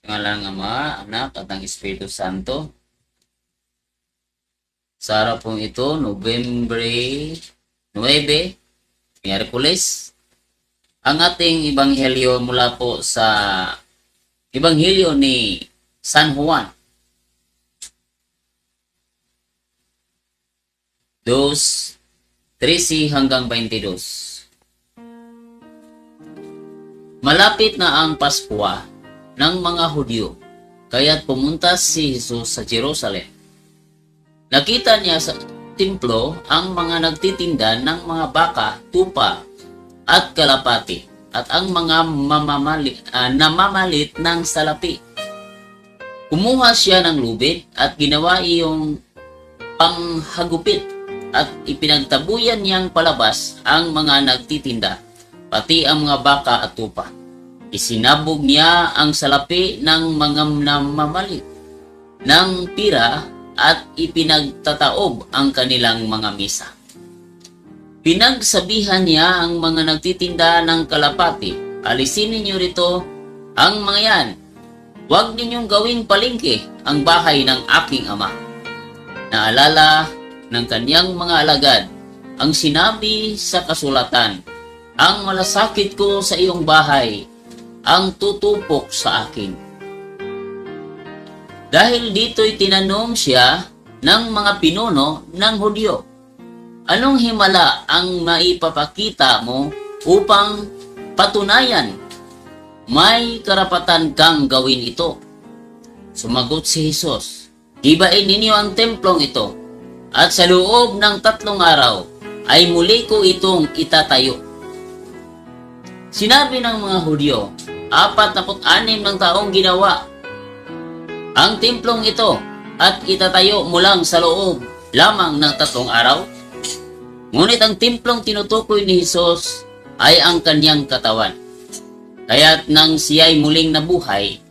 Sa ngalan ng Ama, Anak, at ng Espiritu Santo. Sa araw pong ito, Nobyembre 9, Miyerkules, ang ating ebanghelyo mula po sa ebanghelyo ni San Juan. 2:13 hanggang 22. Malapit na ang Pasko ng mga Hudyo, kaya't pumunta si Jesus sa Jerusalem. Nakita niya sa templo ang mga nagtitinda ng mga baka, tupa at kalapati at ang mga namamalit ng salapi. Kumuha siya ng lubid at ginawa iyong panghagupit at ipinagtabuyan niyang palabas ang mga nagtitinda, pati ang mga baka at tupa. Isinabog niya ang salapi ng mga namamalit ng pira at ipinagtataob ang kanilang mga misa. Pinagsabihan niya ang mga nagtitinda ng kalapati, alisin ninyo rito ang mga yan. Huwag ninyong gawing palengke ang bahay ng aking ama. Naalala ng kanyang mga alagad ang sinabi sa kasulatan, ang malasakit ko sa iyong bahay ang tutupok sa akin. Dahil dito'y tinanong siya ng mga pinuno ng Hudyo, anong himala ang maipapakita mo upang patunayan may karapatan kang gawin ito? Sumagot si Jesus, gibain ninyo ang templong ito, at sa loob ng 3 araw ay muli ko itong itatayo. Sinabi ng mga Hudyo, 46 ng taong ginawa ang templong ito at itatayo mo lang sa loob lamang ng 3 araw? Ngunit ang templong tinutukoy ni Jesus ay ang kanyang katawan. Kaya't nang siya'y muling nabuhay,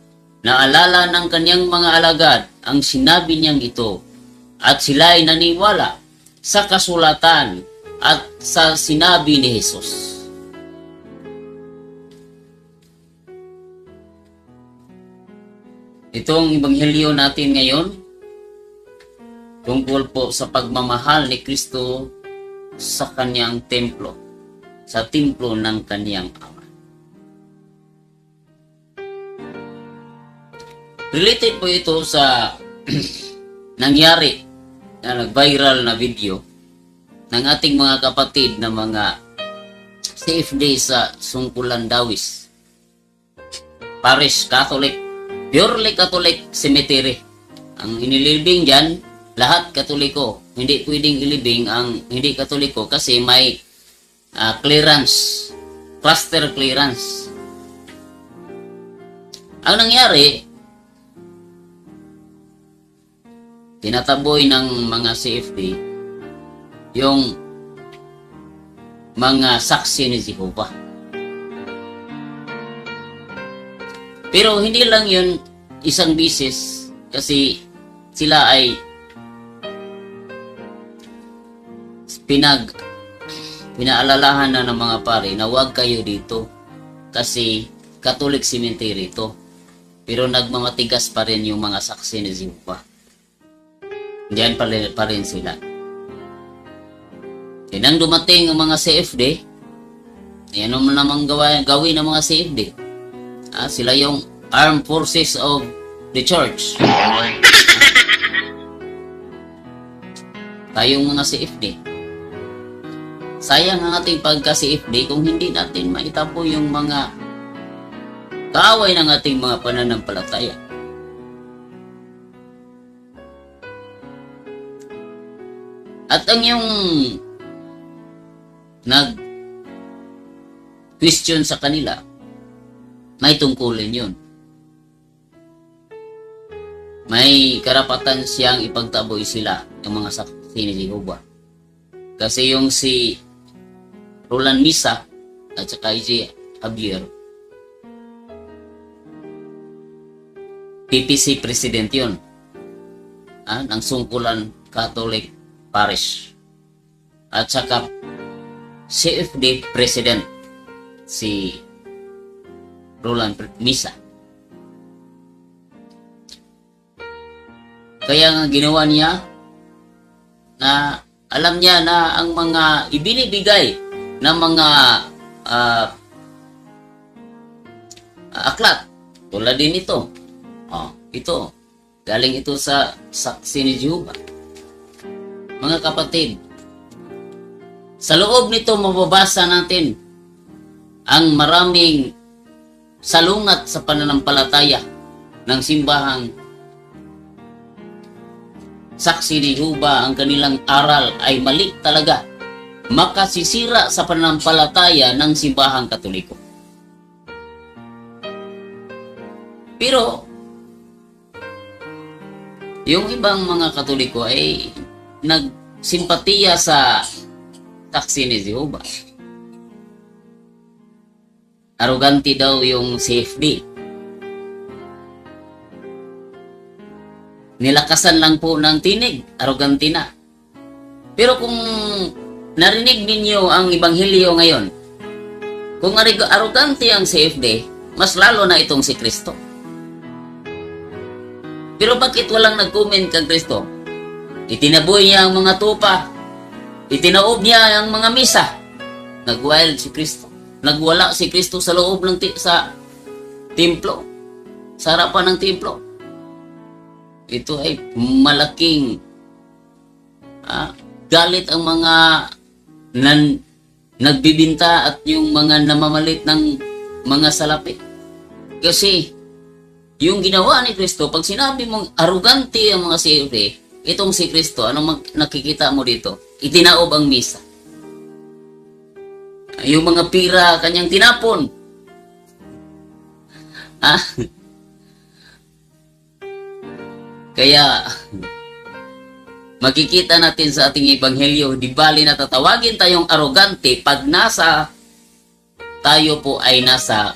naalala ng kanyang mga alagad ang sinabi niyang ito, at sila'y naniwala sa kasulatan at sa sinabi ni Jesus. Itong ebanghelyo natin ngayon, tungkol po sa pagmamahal ni Kristo sa kanyang templo, sa templo ng kanyang ama. Related po ito sa nangyari na nag-viral na video ng ating mga kapatid na mga CFD sa Sungkulan Dawis, Parish Catholic, purely Catholic cemetery. Ang inilibing dyan, lahat Katoliko. Hindi pwedeng ilibing ang hindi Katoliko kasi may clearance, cluster clearance. Ang nangyari, tinataboy ng mga CFD yung mga saksi ni Jehovah. Pero hindi lang yun isang bisis kasi sila ay pinaalalahan na ng mga pare na huwag kayo dito kasi Catholic cemetery ito. Pero nagmamatigas pa rin yung mga saksi ni Jehovah. Diyan pa rin sila. E nang dumating ang mga CFD, ano mo namang gawin ng mga CFD? Sila yung Armed Forces of the Church. Tayong mga CFD. Sayang ang ating pagka-CFD kung hindi natin maitapo yung mga kaaway ng ating mga pananampalataya. At ang yung nag-question sa kanila, may tungkulin yun. May karapatan siyang ipagtaboy sila, yung mga saksi ni Jehovah. Kasi yung si Roland Misa at saka si Javier, PPC President yun, ng Sungkulan Catholic Parish. At saka CFD President si Roland Misa. Kaya nga ginawa niya na alam niya na ang mga ibinibigay ng mga aklat tulad din ito. Ito, galing ito sa saksi ni Jehovah. Mga kapatid, sa loob nito mababasa natin ang maraming salungat sa pananampalataya ng simbahang saksi ni Jehovah. Ang kanilang aral ay mali talaga, makasisira sa pananampalataya ng simbahang Katoliko. Pero yung ibang mga Katoliko ay nagsimpatiya sa saksi ni Jehovah. Arrogante daw yung CFD. Nilakasan lang po ng tinig, arrogante na. Pero kung narinig ninyo ang Ebanghelyo ngayon, kung arrogante ang CFD, mas lalo na itong si Kristo. Pero bakit walang nag-comment kang Kristo? Itinaboy niya ang mga tupa. Itinaob niya ang mga misa. Nag-wild si Kristo. Nagwala si Kristo sa loob ng sa templo. Sa harapan ng templo. Ito ay malaking galit ang mga nagbibinta at yung mga namamalit ng mga salapi. Kasi yung ginawa ni Kristo, pag sinabi mong arrogante ang mga CFD, itong si Kristo, anong nakikita mo dito? Itinaob ang misa. Yung mga pira, kanyang tinapon. Kaya, makikita natin sa ating Ebanghelyo, di bali na tatawagin tayong arrogante pag tayo po ay nasa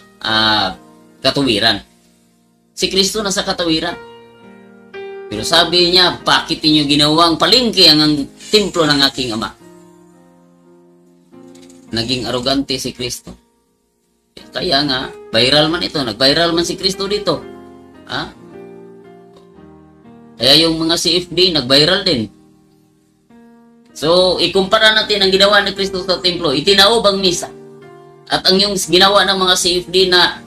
katuwiran. Si Kristo nasa katawiran. Pero sabi niya, bakit niyo ginawang palengke ang templo ng aking Ama? Naging arrogante si Kristo. Kaya nga, viral man ito. Nag-viral man si Kristo dito. Kaya yung mga CFD, nag-viral din. So, ikumpara natin ang ginawa ni Kristo sa templo. Itinaob ang misa. At ang yung ginawa ng mga CFD na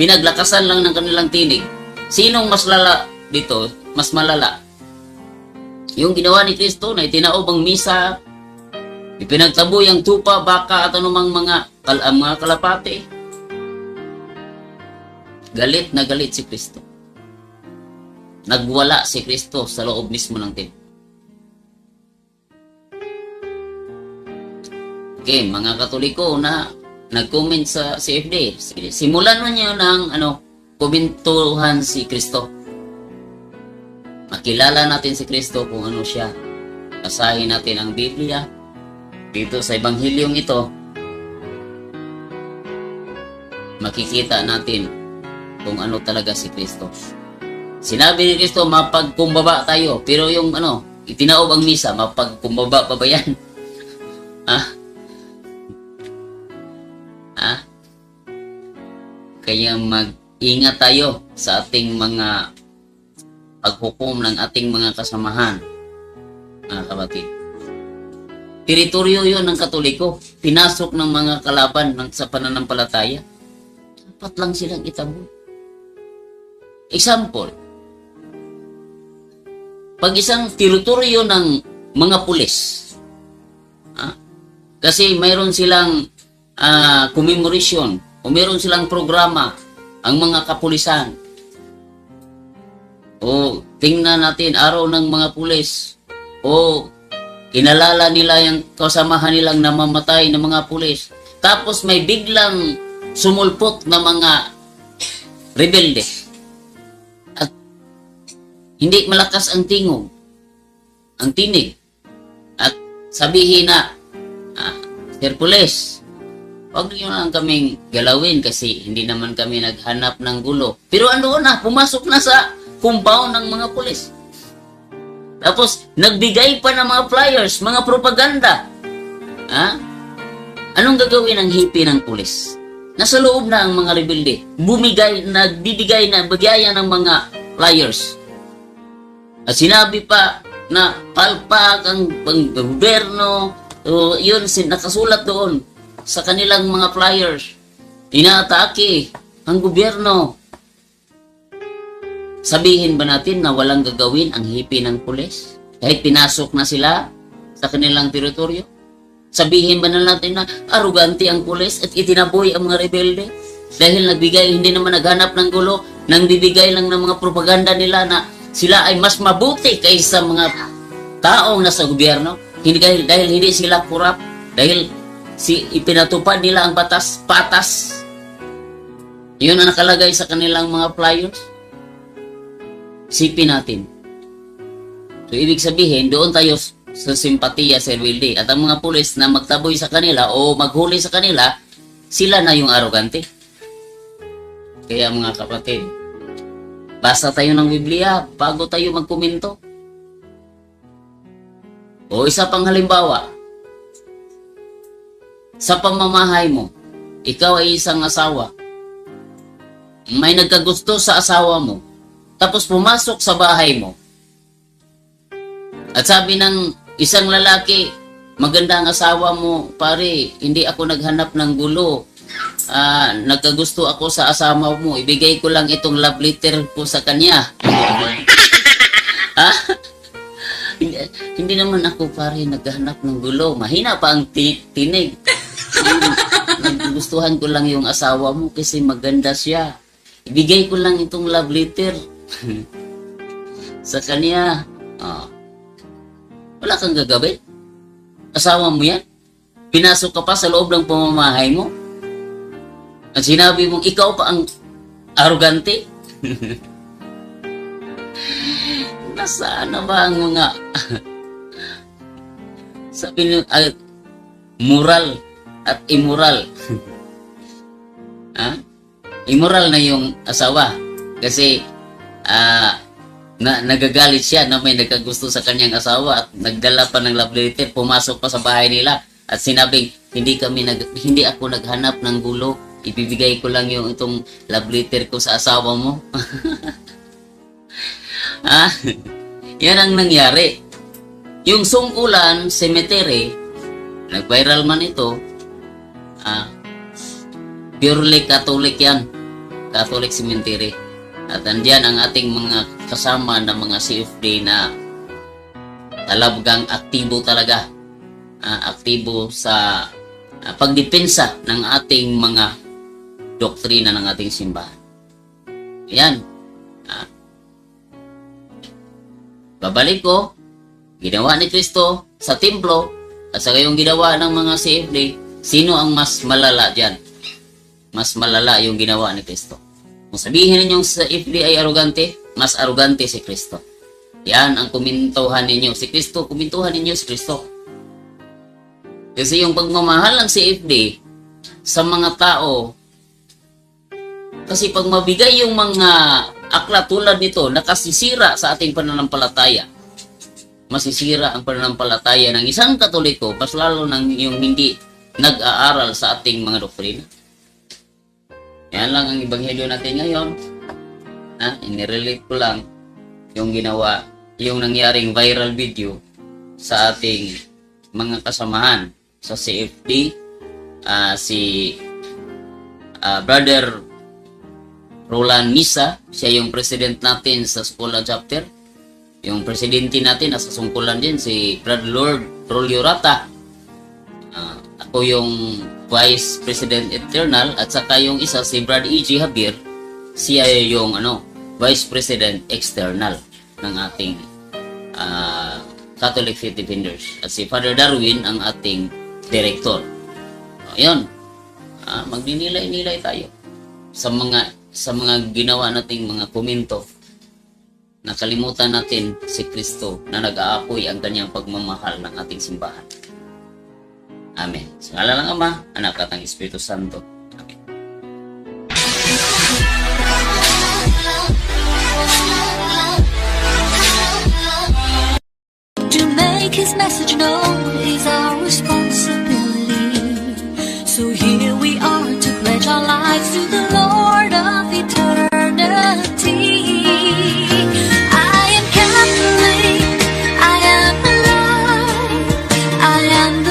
pinaglakasan lang ng kanilang tinig. Sinong mas lala dito? Mas malala. Yung ginawa ni Kristo na itinaob ang misa, ipinagtaboy ang tupa, baka at anumang mga kalapate. Galit na galit si Kristo. Nagwala si Kristo sa loob mismo ng templo. Okay, mga Katoliko na nag-comment sa CFD. Simulan mo niyo ng komentuhan si Kristo. Makilala natin si Kristo kung ano siya. Basahin natin ang Biblia. Dito sa Ebanghelyong ito, makikita natin kung ano talaga si Kristo. Sinabi ni Kristo, mapagkumbaba tayo. Pero yung itinaob ang misa, mapagkumbaba pa ba yan? Kaya mag-ingat tayo sa ating mga paghukom ng ating mga kasamahan. Kapatid. Teritoryo yun ng Katoliko. Pinasok ng mga kalaban sa pananampalataya. Dapat lang silang itaboy. Example. Pag isang teritoryo ng mga pulis, kasi mayroon silang commemoration o mayroon silang programa ang mga kapulisan. O tingnan natin araw ng mga pulis. O inalala nila yung kasamahan nilang namamatay ng mga pulis. Tapos may biglang sumulpot na mga rebelde. At hindi malakas ang tingog, ang tinig. At sabihin na, Sir Pulis, huwag niyo lang kaming galawin kasi hindi naman kami naghanap ng gulo. Pero pumasok na sa compound ng mga pulis. Tapos, nagbigay pa ng mga flyers, mga propaganda. Anong gagawin ng hippie ng pulis? Nasa loob na ang mga rebelde. Nagbibigay na bagaya ng mga flyers. At sinabi pa na palpak ang gobyerno. So, yun, nakasulat doon sa kanilang mga flyers. Inaatake ang gobyerno. Sabihin ba natin na walang gagawin ang hipi ng pulis? Kahit pinasok na sila sa kanilang teritoryo? Sabihin ba na natin na arugante ang pulis at itinaboy ang mga rebelde? Dahil nagbigay, hindi naman naghanap ng gulo, nang bibigay lang ng mga propaganda nila na sila ay mas mabuti kaysa mga taong nasa gobyerno. Hindi dahil hindi sila kurap, dahil ipinatupad nila ang patas. Yun ang nakalagay sa kanilang mga flyers. Sipin natin. So, ibig sabihin, doon tayo sa simpatiya sa rebelde. At ang mga pulis na magtaboy sa kanila o maghuli sa kanila, sila na yung arogante. Kaya mga kapatid, basa tayo ng Biblia bago tayo magkomento. O isa pang halimbawa, sa pamamahay mo, ikaw ay isang asawa. May nagkagusto sa asawa mo, tapos pumasok sa bahay mo. At sabi ng isang lalaki, maganda ang asawa mo, pare, hindi ako naghanap ng gulo. Nagkagusto ako sa asawa mo, ibigay ko lang itong love letter ko sa kanya. Hindi naman ako, pare, naghanap ng gulo. Mahina pa ang tinig. Naggustuhan ko lang yung asawa mo kasi maganda siya. Ibigay ko lang itong love letter sa kanya. Wala kang gagawin. Asawa mo yan. Pinasok ka pa sa loob ng pamamahay mo. At sinabi mong ikaw pa ang arogante. Nasaan na ba ang mga sabi niyo, moral at immoral? Immoral na yung asawa kasi nagagalit siya na may nagkagusto sa kanyang asawa at nagdala pa ng love letter, pumasok pa sa bahay nila at sinabing hindi ako naghanap ng gulo, ibibigay ko lang yung itong love letter ko sa asawa mo. Yan ang nangyari. Yung Sungkulan Cemetery, nag-viral man ito, purely Catholic yan. Catholic Cemetery. At andyan ang ating mga kasama na mga CFD na talagang aktibo talaga. Aktibo sa pagdepensa ng ating mga doktrina ng ating simbahan. Yan. Babalik ko, ginawa ni Kristo sa templo at sa yung ginawa ng mga CFD, sino ang mas malala dyan? Mas malala yung ginawa ni Kristo. Kung sabihin ninyong sa CFD ay arogante, mas arogante si Kristo. Yan ang kumintuhan ninyo. Si Kristo, kumintuhan ninyo si Kristo. Kasi yung pagmamahal ng CFD sa mga tao, kasi pag mabigay yung mga aklat tulad nito, nakasisira sa ating pananampalataya. Masisira ang pananampalataya ng isang Katoliko, mas lalo ng yung hindi nag-aaral sa ating mga doktrina. Yan lang ang ebanghelyo natin ngayon. Inirelate ko lang yung ginawa, yung nangyaring viral video sa ating mga kasamahan sa CFD. Si Brother Roland Misa, siya yung president natin sa Sungkulan Chapter. Yung presidente natin nasa Sungkulan din, si Brother Lord Rolio Rata. Ako yung Vice President Eternal at saka yung isa si Brother E.G. Javier, siya yung Vice President External ng ating Catholic Faith Defenders. At si Father Darwin ang ating Director. Ayun, magninilay-nilay tayo sa mga ginawa nating mga komento. Nakalimutan natin si Kristo na nag-aapoy ang kanyang pagmamahal ng ating simbahan. Amen. Sa ngala ng Ama, Anak at ang Espiritu Santo. Amen. To make His message known is our responsibility. So here we are to pledge our lives to the Lord of eternity. I am Catholic. I am